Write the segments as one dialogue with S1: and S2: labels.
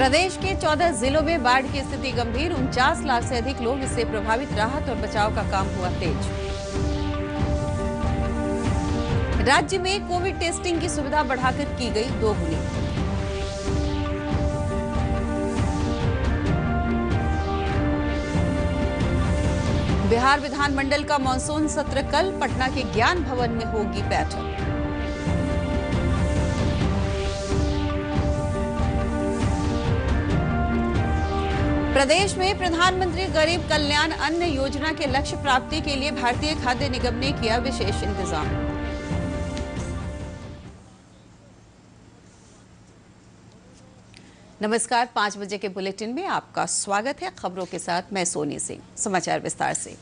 S1: प्रदेश के 14 जिलों में बाढ़ की स्थिति गंभीर। 49 लाख से अधिक लोग इससे प्रभावित। राहत और बचाव का काम हुआ तेज। राज्य में कोविड टेस्टिंग की सुविधा बढ़ाकर की गई दोगुनी। बिहार विधानमंडल का मानसून सत्र कल। पटना के ज्ञान भवन में होगी बैठक। प्रदेश में प्रधानमंत्री गरीब कल्याण अन्न योजना के लक्ष्य प्राप्ति के लिए भारतीय खाद्य निगम ने किया विशेष इंतजाम। नमस्कार, 5 बजे के बुलेटिन में आपका स्वागत है। खबरों के साथ मैं सोनी सिंह। समाचार विस्तार से।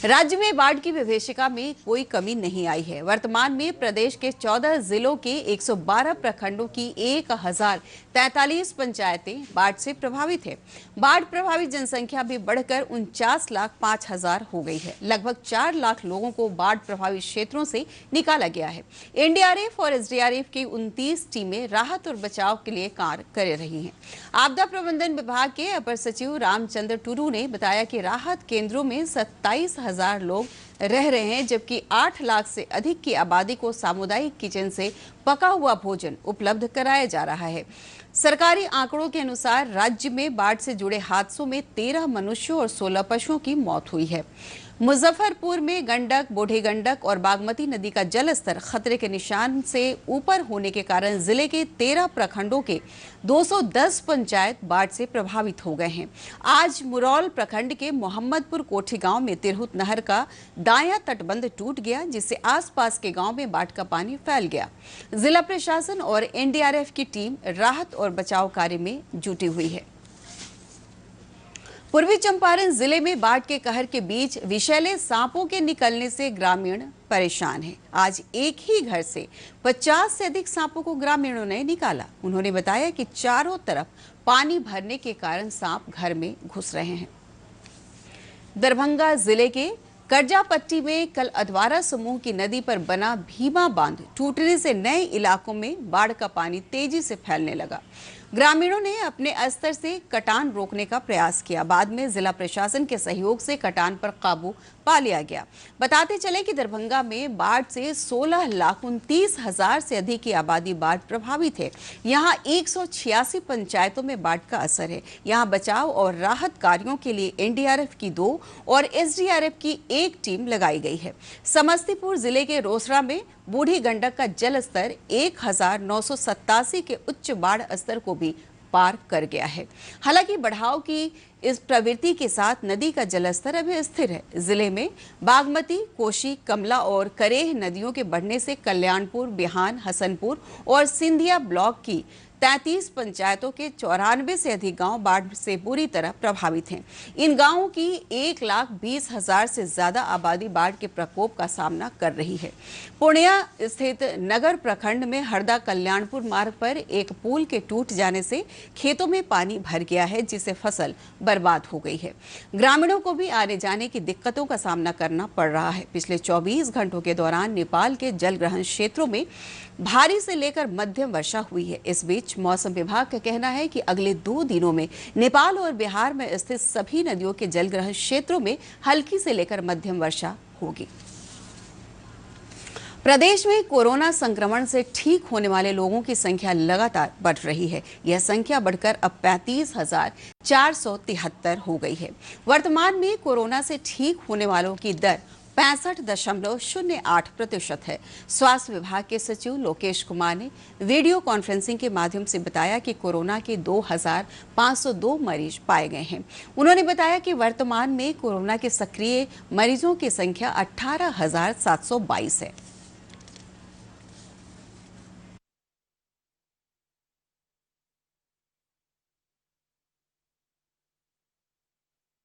S1: राज्य में बाढ़ की विभीषिका में कोई कमी नहीं आई है। वर्तमान में प्रदेश के 14 जिलों के 112 प्रखंडों की 1043 पंचायतें बाढ़ से प्रभावित है। बाढ़ प्रभावित जनसंख्या भी बढ़कर 49,05,000 हो गई है। लगभग 4 लाख लोगों को बाढ़ प्रभावित क्षेत्रों से निकाला गया है। एनडीआरएफ और एसडीआरएफ की 29 टीमें राहत और बचाव के लिए कार्य कर रही हैं। आपदा प्रबंधन विभाग के अपर सचिव रामचंद्र टुडू ने बताया कि राहत केंद्रों में 27,000 लोग रह रहे हैं, जबकि 8 लाख से अधिक की आबादी को सामुदायिक किचन से पका हुआ भोजन उपलब्ध कराया जा रहा है। सरकारी आंकड़ों के अनुसार राज्य में बाढ़ से जुड़े हादसों में 13 मनुष्यों और 16 पशुओं की मौत हुई है। मुजफ्फरपुर में गंडक, बूढ़ी गंडक और बागमती नदी का जलस्तर खतरे के निशान से ऊपर होने के कारण जिले के 13 प्रखंडों के 210 पंचायत बाढ़ से प्रभावित हो गए हैं। आज मुरौल प्रखंड के मोहम्मदपुर कोठी गांव में तिरहुत नहर का दायां तटबंध टूट गया, जिससे आसपास के गांव में बाढ़ का पानी फैल गया। जिला प्रशासन और एनडीआरएफ की टीम राहत और बचाव कार्य में जुटी हुई है। पूर्वी चंपारण जिले में बाढ़ के कहर के बीच विषैले सांपों के निकलने से ग्रामीण परेशान हैं। आज एक ही घर से 50 से अधिक सांपों को ग्रामीणों ने निकाला। उन्होंने बताया कि चारों तरफ पानी भरने के कारण सांप घर में घुस रहे हैं। दरभंगा जिले के करजापट्टी में कल अधवारा समूह की नदी पर बना भीमा बांध टूटने से नए इलाकों में बाढ़ का पानी तेजी से फैलने लगा। ग्रामीणों ने अपने स्तर से कटान रोकने का प्रयास किया। बाद में जिला प्रशासन के सहयोग से कटान पर काबू पा लिया गया। बताते चले कि दरभंगा में बाढ़ से 16,29,000 से अधिक की आबादी बाढ़ प्रभावित है। यहाँ 186 पंचायतों में बाढ़ का असर है। यहाँ बचाव और राहत कार्यों के लिए एनडीआरएफ की 2 और एसडीआरएफ की 1 टीम लगाई गई है। समस्तीपुर जिले के रोसड़ा में बूढ़ी गंडक का जलस्तर 1987 के उच्च बाढ़ स्तर को भी पार कर गया है। हालांकि बढ़ाव की इस प्रवृत्ति के साथ नदी का जलस्तर अभी स्थिर है। जिले में बागमती, कोशी, कमला और करेह नदियों के बढ़ने से कल्याणपुर, बिहान, हसनपुर और सिंधिया ब्लॉक की 33 पंचायतों के 94 से अधिक गांव बाढ़ से बुरी तरह प्रभावित हैं। इन गांवों की 1,20,000 से ज्यादा आबादी बाढ़ के प्रकोप का सामना कर रही है। पूर्णिया स्थित नगर प्रखंड में हरदा कल्याणपुर मार्ग पर एक पुल के टूट जाने से खेतों में पानी भर गया है, जिससे फसल बर्बाद हो गई है। ग्रामीणों को भी आने जाने की दिक्कतों का सामना करना पड़ रहा है। पिछले 24 घंटों के दौरान नेपाल के जलग्रहण क्षेत्रों में भारी से लेकर मध्यम वर्षा हुई है। इस बीच मौसम विभाग का कहना है कि अगले 2 दिनों में नेपाल और बिहार में स्थित सभी नदियों के जलग्रहण क्षेत्रों में हल्की से लेकर मध्यम वर्षा होगी। प्रदेश में कोरोना संक्रमण से ठीक होने वाले लोगों की संख्या लगातार बढ़ रही है। यह संख्या बढ़कर अब 35,473 हो गई है। वर्तमान में कोरोना से ठीक होने वालों की दर 65.08% है। स्वास्थ्य विभाग के सचिव लोकेश कुमार ने वीडियो कॉन्फ्रेंसिंग के माध्यम से बताया कि कोरोना के 2,502 मरीज पाए गए हैं। उन्होंने बताया कि वर्तमान में कोरोना के सक्रिय मरीजों की संख्या 18,722 है।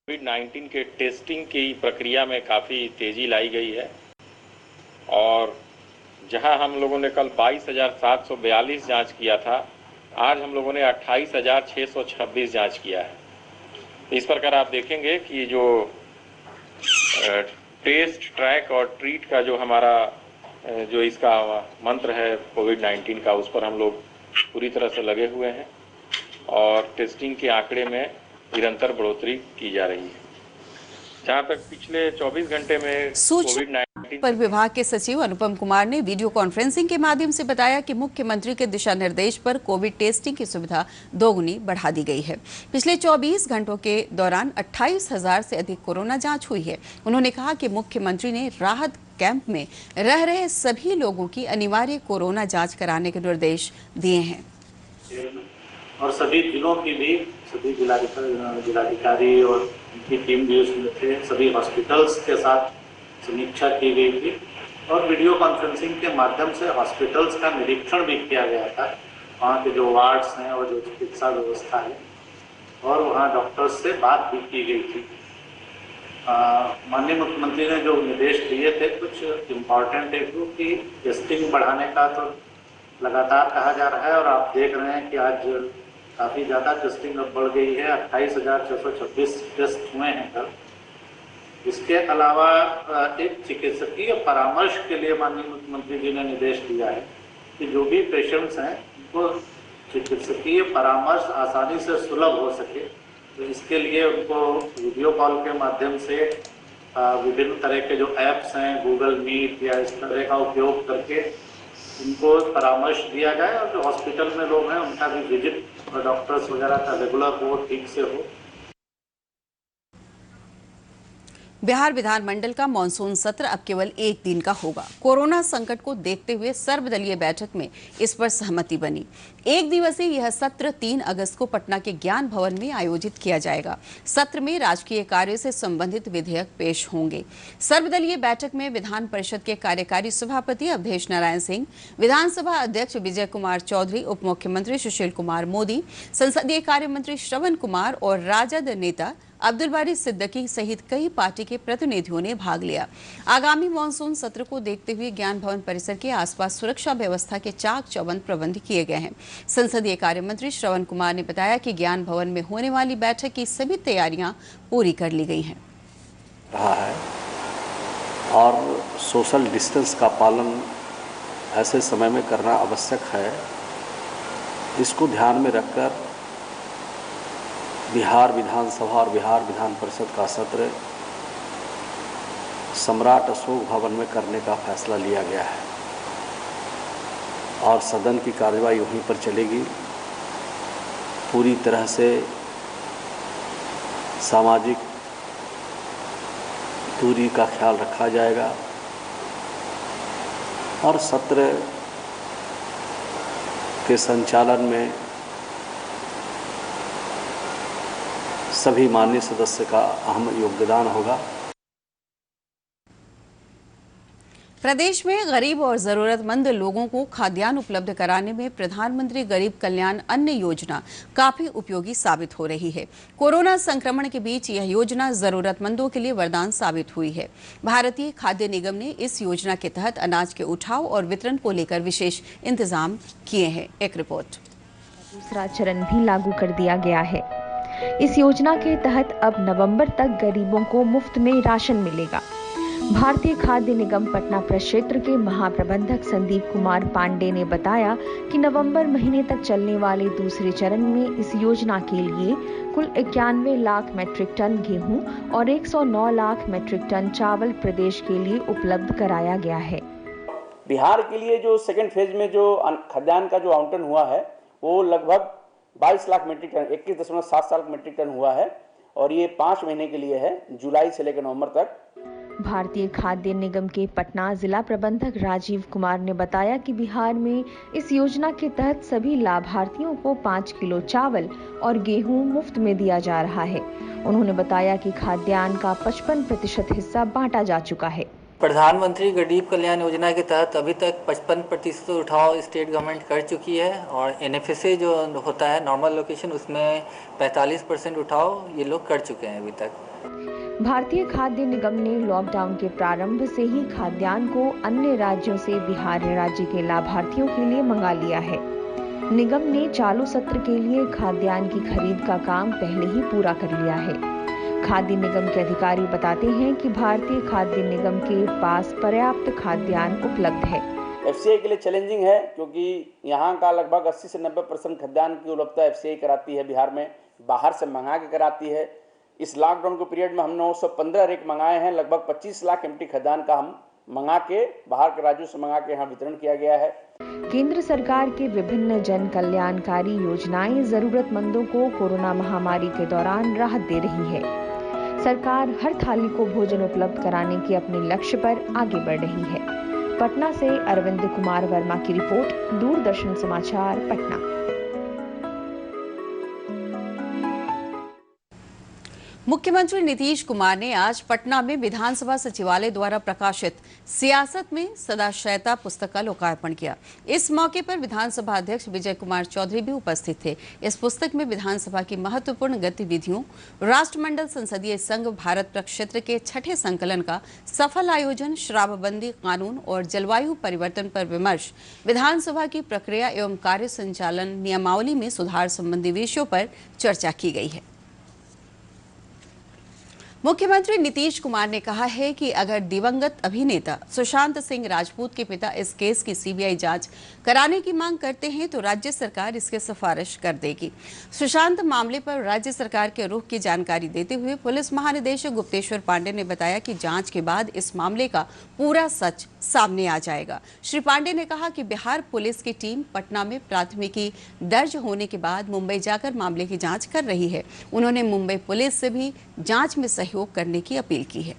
S2: कोविड-19 के टेस्टिंग की प्रक्रिया में काफ़ी तेज़ी लाई गई है और जहां हम लोगों ने कल 22,742 जांच किया था, आज हम लोगों ने 28,626 जांच किया है। इस प्रकार आप देखेंगे कि जो टेस्ट, ट्रैक और ट्रीट का जो हमारा जो इसका मंत्र है कोविड-19 का, उस पर हम लोग पूरी तरह से लगे हुए हैं और टेस्टिंग के आंकड़े में निरंतर बढ़ोतरी की जा रही है। जहां तक पिछले 24 घंटे में
S1: सूचना पर विभाग के सचिव अनुपम कुमार ने वीडियो कॉन्फ्रेंसिंग के माध्यम से बताया कि मुख्यमंत्री के दिशा निर्देश पर कोविड टेस्टिंग की सुविधा दोगुनी बढ़ा दी गई है। पिछले 24 घंटों के दौरान 28,000 से अधिक कोरोना जांच हुई है। उन्होंने कहा कि मुख्यमंत्री ने राहत कैंप में रह रहे सभी लोगों की अनिवार्य कोरोना जांच कराने के निर्देश दिए हैं
S3: और सभी जिलों की भी सभी जिलाधिकारी और उनकी टीम भी उसमें थे। सभी हॉस्पिटल्स के साथ समीक्षा की गई थी और वीडियो कॉन्फ्रेंसिंग के माध्यम से हॉस्पिटल्स का निरीक्षण भी किया गया था, वहाँ के जो वार्ड्स हैं और जो चिकित्सा व्यवस्था है, और वहाँ डॉक्टर्स से बात भी की गई थी। माननीय मुख्यमंत्री ने जो निर्देश दिए थे कुछ इम्पॉर्टेंट है कि टेस्टिंग बढ़ाने का तो लगातार कहा जा रहा है और आप देख रहे हैं कि आज काफ़ी ज़्यादा टेस्टिंग अब बढ़ गई है। 28,626 टेस्ट हुए हैं कल। इसके अलावा एक चिकित्सकीय परामर्श के लिए माननीय मुख्यमंत्री जी ने निर्देश दिया है कि जो भी पेशेंट्स हैं उनको चिकित्सकीय परामर्श आसानी से सुलभ हो सके, तो इसके लिए उनको वीडियो कॉल के माध्यम से विभिन्न तरह के जो ऐप्स हैं गूगल मीट या इस तरह का उपयोग करके उनको परामर्श दिया जाए और जो हॉस्पिटल में लोग हैं उनका भी विजिट और डॉक्टर्स वगैरह का रेगुलर हो, ठीक से हो।
S1: बिहार विधानमंडल का मानसून सत्र अब केवल एक दिन का होगा। कोरोना संकट को देखते हुए सर्वदलीय बैठक में इस पर सहमति बनी। एक दिवसीय यह सत्र 3 अगस्त को पटना के ज्ञान भवन में आयोजित किया जाएगा। सत्र में राजकीय कार्य से संबंधित विधेयक पेश होंगे। सर्वदलीय बैठक में विधान परिषद के कार्यकारी सभापति अवधेश नारायण सिंह, विधानसभा अध्यक्ष विजय कुमार चौधरी, उप मुख्यमंत्री सुशील कुमार मोदी, संसदीय कार्य मंत्री श्रवण कुमार और राजद नेता अब्दुल बारी सिद्दीकी सहित कई पार्टी के प्रतिनिधियों ने भाग लिया। आगामी मानसून सत्र को देखते हुए ज्ञान भवन परिसर के आसपास सुरक्षा व्यवस्था के चाक चौबंद प्रबंध किए गए हैं। संसदीय कार्य मंत्री श्रवण कुमार ने बताया कि ज्ञान भवन में होने वाली बैठक की सभी तैयारियां पूरी कर ली गई हैं।
S4: रहा है और सोशल डिस्टेंस का पालन ऐसे समय में करना आवश्यक है। इसको ध्यान में रखकर बिहार विधानसभा और बिहार विधान परिषद का सत्र सम्राट अशोक भवन में करने का फैसला लिया गया है और सदन की कार्यवाही वहीं पर चलेगी। पूरी तरह से सामाजिक दूरी का ख्याल रखा जाएगा और सत्र के संचालन में सभी माननीय सदस्य का अहम योगदान होगा।
S1: प्रदेश में गरीब और जरूरतमंद लोगों को खाद्यान्न उपलब्ध कराने में प्रधानमंत्री गरीब कल्याण अन्न योजना काफी उपयोगी साबित हो रही है। कोरोना संक्रमण के बीच यह योजना जरूरतमंदों के लिए वरदान साबित हुई है। भारतीय खाद्य निगम ने इस योजना के तहत अनाज के उठाव और वितरण को लेकर विशेष इंतजाम किए हैं। एक रिपोर्ट।
S5: दूसरा चरण भी लागू कर दिया गया है। इस योजना के तहत अब नवंबर तक गरीबों को मुफ्त में राशन मिलेगा। भारतीय खाद्य निगम पटना प्रक्षेत्र के महाप्रबंधक संदीप कुमार पांडे ने बताया कि नवंबर महीने तक चलने वाले दूसरे चरण में इस योजना के लिए कुल 91 लाख मैट्रिक टन गेहूं और 109 लाख मैट्रिक टन चावल प्रदेश के लिए उपलब्ध कराया गया है।
S6: बिहार के लिए जो सेकेंड फेज में जो खाद्यान्न का जो आवंटन हुआ है वो लगभग 22 lakh metric tonne 21.7 lakh metric tonne हुआ है और ये 5 महीने के लिए है, जुलाई से लेकर नवंबर तक।
S5: भारतीय खाद्य निगम के पटना जिला प्रबंधक राजीव कुमार ने बताया कि बिहार में इस योजना के तहत सभी लाभार्थियों को 5 किलो चावल और गेहूं मुफ्त में दिया जा रहा है। उन्होंने बताया कि खाद्यान्न का 55% हिस्सा बांटा जा चुका है।
S7: प्रधानमंत्री गरीब कल्याण योजना के तहत अभी तक 55% उठाव स्टेट गवर्नमेंट कर चुकी है और NFSA जो होता है नॉर्मल लोकेशन उसमें 45% उठाव ये लोग कर चुके हैं अभी तक।
S5: भारतीय खाद्य निगम ने लॉकडाउन के प्रारंभ से ही खाद्यान्न को अन्य राज्यों से बिहार राज्य के लाभार्थियों के लिए मंगा लिया है। निगम ने चालू सत्र के लिए खाद्यान्न की खरीद का काम पहले ही पूरा कर लिया है। खाद्य निगम के अधिकारी बताते हैं कि भारतीय खाद्य निगम के पास पर्याप्त खाद्यान्न उपलब्ध है।
S6: FCI के लिए चैलेंजिंग है, क्योंकि यहाँ का लगभग 80 से 90% खाद्यान्न की उपलब्धता FCI कराती है बिहार में, बाहर से मंगा के कराती है। इस लॉकडाउन के पीरियड में हमने 915 रेक मंगाए हैं, लगभग 25 लाख एमटी खाद्यान्न का हम मंगा के बाहर के राज्यों से मंगा के यहाँ वितरण किया गया है।
S5: केंद्र सरकार के विभिन्न जन कल्याणकारी योजनाएं जरूरतमंदों को कोरोना महामारी के दौरान राहत दे रही है। सरकार हर थाली को भोजन उपलब्ध कराने के अपने लक्ष्य पर आगे बढ़ रही है। पटना से अरविंद कुमार वर्मा की रिपोर्ट, दूरदर्शन समाचार, पटना।
S1: मुख्यमंत्री नीतीश कुमार ने आज पटना में विधानसभा सचिवालय द्वारा प्रकाशित सियासत में सदाशयता पुस्तक का लोकार्पण किया। इस मौके पर विधानसभा अध्यक्ष विजय कुमार चौधरी भी उपस्थित थे। इस पुस्तक में विधानसभा की महत्वपूर्ण गतिविधियों, राष्ट्रमंडल संसदीय संघ भारत प्रक्षेत्र के 6ठे संकलन का सफल आयोजन, शराबबंदी कानून और जलवायु परिवर्तन पर विमर्श, विधानसभा की प्रक्रिया एवं कार्य संचालन नियमावली में सुधार संबंधी विषयों पर चर्चा की गई है। मुख्यमंत्री नीतीश कुमार ने कहा है कि अगर दिवंगत अभिनेता सुशांत सिंह राजपूत के पिता इस केस की सीबीआई जांच कराने की मांग करते हैं तो राज्य सरकार इसकी सिफारिश कर देगी। सुशांत मामले पर राज्य सरकार के रुख की जानकारी देते हुए पुलिस महानिदेशक गुप्तेश्वर पांडे ने बताया कि जांच के बाद इस मामले का पूरा सच सामने आ जाएगा। श्री पांडे ने कहा कि बिहार पुलिस की टीम पटना में प्राथमिकी दर्ज होने के बाद मुंबई जाकर मामले की जांच कर रही है। उन्होंने मुंबई पुलिस से भी जांच में सहयोग करने की अपील की है।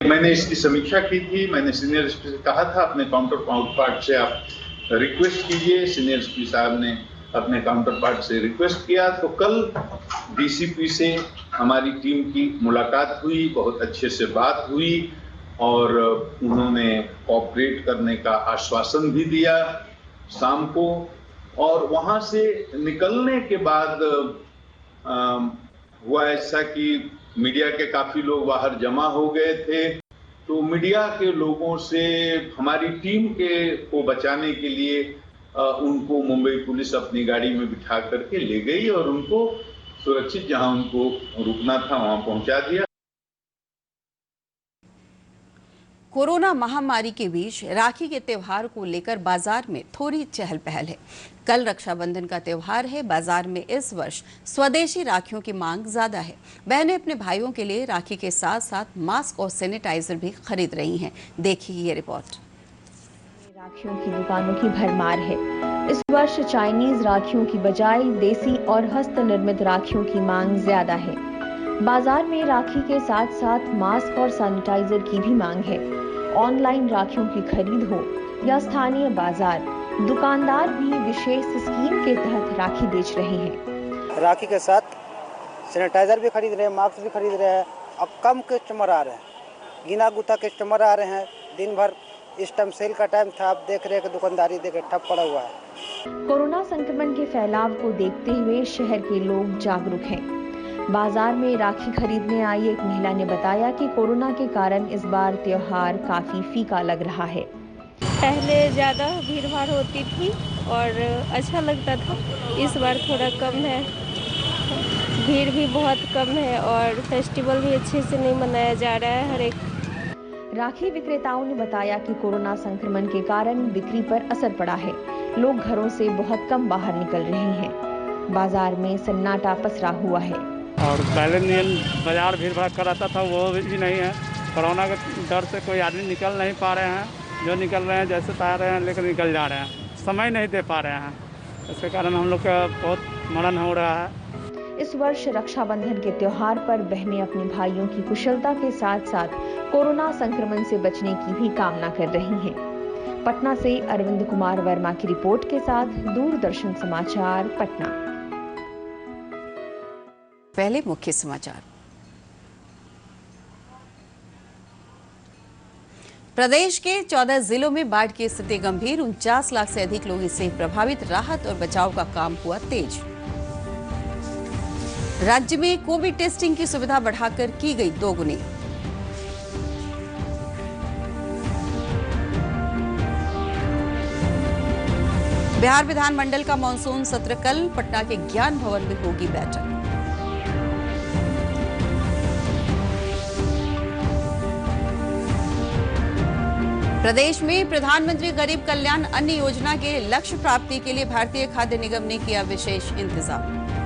S8: मैंने इसकी समीक्षा की थी। मैंने सीनियर एसपी से कहा था अपने काउंटर पार्ट से आप रिक्वेस्ट कीजिए। सीनियर एसपी साहब ने अपने काउंटर पार्ट से रिक्वेस्ट किया, तो कल डीसीपी से हमारी टीम की मुलाकात हुई, बहुत अच्छे से बात हुई और उन्होंने कोऑपरेट करने का आश्वासन भी दिया शाम को। और वहां से निकलने के बाद हुआ ऐसा कि मीडिया के काफी लोग बाहर जमा हो गए थे, तो मीडिया के लोगों से हमारी टीम को बचाने के लिए उनको मुंबई पुलिस अपनी गाड़ी में बिठा करके ले गई और उनको सुरक्षित जहां उनको रुकना था वहां पहुंचा दिया।
S1: कोरोना महामारी के बीच राखी के त्योहार को लेकर बाजार में थोड़ी चहल पहल है। कल रक्षाबंधन का त्योहार है। बाजार में इस वर्ष स्वदेशी राखियों की मांग ज्यादा है। बहनें अपने भाइयों के लिए राखी के साथ साथ मास्क और सैनिटाइजर भी खरीद रही हैं। देखिए ये रिपोर्ट।
S5: राखियों की दुकानों की भरमार है। इस वर्ष चाइनीज राखियों की बजाय देसी और हस्त निर्मित राखियों की मांग ज्यादा है। बाजार में राखी के साथ साथ मास्क और सैनिटाइजर की भी मांग है। ऑनलाइन राखियों की खरीद हो या स्थानीय बाजार, दुकानदार भी विशेष स्कीम के तहत राखी बेच रहे हैं।
S9: राखी के साथ सैनिटाइजर भी खरीद रहे हैं, मास्क भी खरीद रहे हैं। अब कम कस्टमर आ रहे हैं, गिना गुता कस्टमर आ रहे हैं। दिन भर इस टाइम सेल का टाइम था, आप देख रहे हैं कि दुकानदारी देख ठप पड़ा हुआ है।
S5: कोरोना संक्रमण के फैलाव को देखते हुए शहर के लोग जागरूक हैं। बाजार में राखी खरीदने आई एक महिला ने बताया कि कोरोना के कारण इस बार त्योहार काफी फीका लग रहा है।
S10: पहले ज़्यादा भीड़ भाड़ होती थी और अच्छा लगता था, इस बार थोड़ा कम है, भीड़ भी बहुत कम है और फेस्टिवल भी अच्छे से नहीं मनाया जा रहा है। हर एक
S5: राखी विक्रेताओं ने बताया कि कोरोना संक्रमण के कारण बिक्री पर असर पड़ा है। लोग घरों से बहुत कम बाहर निकल रहे हैं। बाजार में सन्नाटा पसरा हुआ है
S11: और पहले नियम बाजार भीड़ भाड़ कराता था वो भी नहीं है। कोरोना के डर से कोई आदमी निकल नहीं पा रहे हैं। जो निकल रहे हैं जैसे चाह रहे हैं लेकर निकल जा रहे हैं, समय नहीं दे पा रहे हैं। इसके कारण हम लोग का बहुत मरण हो रहा है।
S5: इस वर्ष रक्षाबंधन के त्योहार पर बहनें अपने भाइयों की कुशलता के साथ साथ कोरोना संक्रमण से बचने की भी कामना कर रही हैं। पटना से अरविंद कुमार वर्मा की रिपोर्ट के साथ दूरदर्शन समाचार, पटना।
S1: पहले मुख्य समाचार। प्रदेश के 14 जिलों में बाढ़ की स्थिति गंभीर, 49 लाख से अधिक लोग इससे प्रभावित। राहत और बचाव का काम हुआ तेज। राज्य में कोविड टेस्टिंग की सुविधा बढ़ाकर की गई दोगुनी। बिहार विधानमंडल का मानसून सत्र कल, पटना के ज्ञान भवन में होगी बैठक। प्रदेश में प्रधानमंत्री गरीब कल्याण अन्न योजना के लक्ष्य प्राप्ति के लिए भारतीय खाद्य निगम ने किया विशेष इंतजाम।